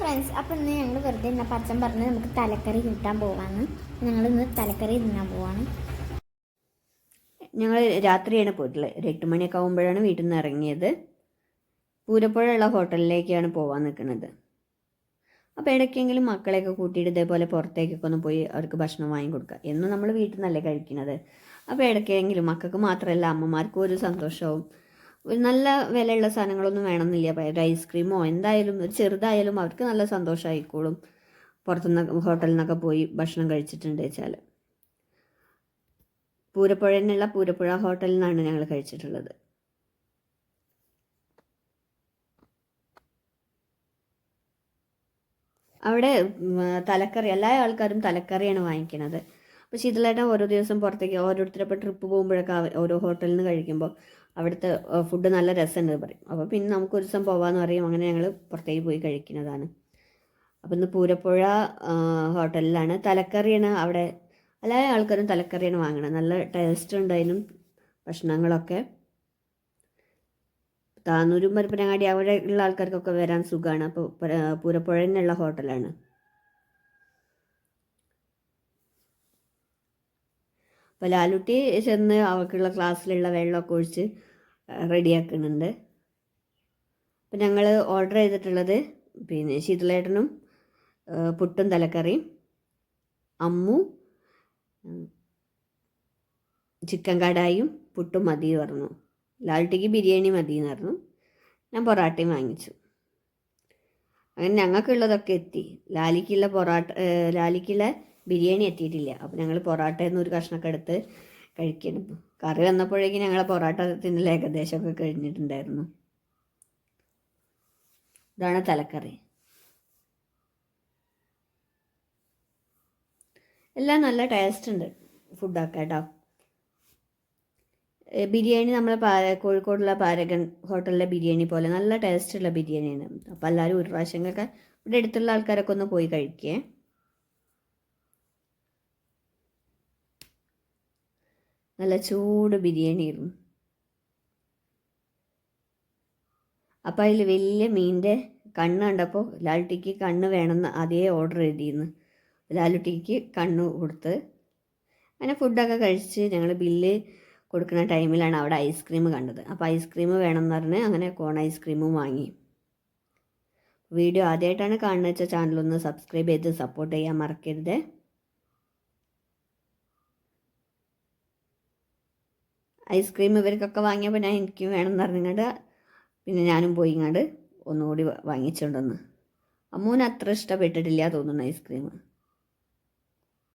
Friends, അപ്പോൾ ഇന്ന് ഞങ്ങൾ വെറുതെ ഇന്ന പച്ചൻ പറഞ്ഞ് നമുക്ക് തലക്കറി കിട്ടാൻ പോവാന്ന്. ഞങ്ങളിന്ന് തലക്കറി തിന്നാൻ പോവാണ്. ഞങ്ങൾ രാത്രിയാണ് പോയിട്ടുള്ളത്. ഒരു 8 മണിയൊക്കെ ആകുമ്പോഴാണ് വീട്ടിൽ നിന്ന് ഇറങ്ങിയത്. പൂരപ്പുഴയുള്ള ഹോട്ടലിലേക്കാണ് പോകാൻ നിൽക്കുന്നത്. അപ്പോൾ ഇടയ്ക്കെങ്കിലും മക്കളെയൊക്കെ കൂട്ടിയിട്ട് ഇതേപോലെ പുറത്തേക്കൊക്കെ ഒന്ന് പോയി അവർക്ക് ഭക്ഷണം വാങ്ങി കൊടുക്കുക. എന്നും നമ്മൾ വീട്ടിൽ നിന്നല്ലേ കഴിക്കുന്നത്. അപ്പോൾ ഇടയ്ക്കെങ്കിലും മക്കൾക്ക് മാത്രമല്ല അമ്മമാർക്കും ഒരു സന്തോഷവും. നല്ല വിലയുള്ള സാധനങ്ങളൊന്നും വേണമെന്നില്ല. ഒരു ഐസ്ക്രീമോ എന്തായാലും ഒരു ചെറുതായാലും അവർക്ക് നല്ല സന്തോഷമായിക്കോളും. പുറത്തുനിന്ന് ഹോട്ടലിൽ നിന്നൊക്കെ പോയി ഭക്ഷണം കഴിച്ചിട്ടുണ്ട് വെച്ചാൽ. പൂരപ്പുഴയിലുള്ള പൂരപ്പുഴ ഹോട്ടലിൽ നിന്നാണ് ഞങ്ങൾ കഴിച്ചിട്ടുള്ളത്. അവിടെ തലക്കറി എല്ലാ ആൾക്കാരും തലക്കറിയാണ് വാങ്ങിക്കുന്നത്. അപ്പോൾ ശീതളേട്ടൻ ഓരോ ദിവസം പുറത്തേക്ക് ഓരോരുത്തരപ്പോൾ ട്രിപ്പ് പോകുമ്പോഴൊക്കെ ഓരോ ഹോട്ടലിൽ നിന്ന് കഴിക്കുമ്പോൾ അവിടുത്തെ ഫുഡ് നല്ല രസമുണ്ട് പറയും. അപ്പോൾ പിന്നെ നമുക്ക് ഒരു ദിവസം പോകാമെന്ന് പറയും. അങ്ങനെ ഞങ്ങൾ പുറത്തേക്ക് പോയി കഴിക്കുന്നതാണ്. അപ്പോൾ ഇന്ന് പൂരപ്പുഴ ഹോട്ടലിലാണ്. തലക്കറിയാണ് അവിടെ എല്ലാ ആൾക്കാരും തലക്കറിയാണ് വാങ്ങണത്. നല്ല ടേസ്റ്റ് ഉണ്ടായിരുന്നു ഭക്ഷണങ്ങളൊക്കെ. താനൂരും പരപ്പനങ്ങാടി അവിടെ ഉള്ള ആൾക്കാർക്കൊക്കെ വരാൻ സുഖമാണ്. അപ്പോൾ പൂരപ്പുഴയിലുള്ള ഹോട്ടലാണ്. അപ്പോൾ ലാലുട്ടി ചെന്ന് അവർക്കുള്ള ക്ലാസ്സിലുള്ള വെള്ളമൊക്കെ ഒഴിച്ച് റെഡിയാക്കുന്നുണ്ട്. അപ്പം ഞങ്ങൾ ഓർഡർ ചെയ്തിട്ടുള്ളത് പിന്നെ ശീതളേട്ടനും പുട്ടും തലക്കറിയും, അമ്മു ചിക്കൻ കടായും പുട്ടും മതി പറഞ്ഞു. ലാലുട്ടിക്ക് ബിരിയാണി മതി എന്ന് പറഞ്ഞു. ഞാൻ പൊറാട്ടയും വാങ്ങിച്ചു. അങ്ങനെ ഞങ്ങൾക്കുള്ളതൊക്കെ എത്തി. ലാലിക്കുള്ള ബിരിയാണി എത്തിയിട്ടില്ല. അപ്പോൾ ഞങ്ങൾ പൊറാട്ടയിൽ നിന്ന് ഒരു കഷ്ണമൊക്കെ എടുത്ത് കഴിക്കണം. കറി വന്നപ്പോഴേക്കും ഞങ്ങളെ പൊറാട്ട തിന്നൽ ഏകദേശമൊക്കെ കഴിഞ്ഞിട്ടുണ്ടായിരുന്നു. ഇതാണ് തലക്കറി. എല്ലാം നല്ല ടേസ്റ്റ് ഉണ്ട് ഫുഡൊക്കെ കേട്ടോ. ബിരിയാണി നമ്മളെ കോഴിക്കോടുള്ള പാരഗൺ ഹോട്ടലിലെ ബിരിയാണി പോലെ നല്ല ടേസ്റ്റുള്ള ബിരിയാണിയാണ്. അപ്പോൾ എല്ലാവരും ഒരു പ്രാവശ്യമൊക്കെ ഇവിടെ അടുത്തുള്ള ആൾക്കാരൊക്കെ ഒന്ന് പോയി കഴിക്കേ. നല്ല ചൂട് ബിരിയാണിയായിരുന്നു. അപ്പോൾ അതിൽ വലിയ മീനിൻ്റെ കണ്ണ് കണ്ടപ്പോൾ ലാലുട്ടിക്ക് കണ്ണ് വേണമെന്ന് അതേ ഓർഡർ ചെയ്തിരുന്നു. ലാലുട്ടിക്ക് കണ്ണ് കൊടുത്ത് അങ്ങനെ ഫുഡൊക്കെ കഴിച്ച് ഞങ്ങൾ ബില്ല് കൊടുക്കുന്ന ടൈമിലാണ് അവിടെ ഐസ്ക്രീം കണ്ടത്. അപ്പോൾ ഐസ്ക്രീം വേണമെന്ന് പറഞ്ഞ് അങ്ങനെ കോൺ ഐസ്ക്രീമും വാങ്ങി. വീഡിയോ ആദ്യമായിട്ടാണ് കാണുന്നത് വെച്ചാൽ ചാനലൊന്ന് സബ്സ്ക്രൈബ് ചെയ്ത് സപ്പോർട്ട് ചെയ്യാൻ മറക്കരുത്. ഐസ്ക്രീം ഇവർക്കൊക്കെ വാങ്ങിയപ്പോൾ ഞാൻ എനിക്കും വേണമെന്ന് പറഞ്ഞിങ്ങോട്ട് പിന്നെ ഞാനും പോയി ഇങ്ങോട്ട് ഒന്നുകൂടി വാങ്ങിച്ചുകൊണ്ടുവന്ന്. അമ്മൂന് അത്ര ഇഷ്ടപ്പെട്ടിട്ടില്ല തോന്നുന്നു ഐസ്ക്രീം.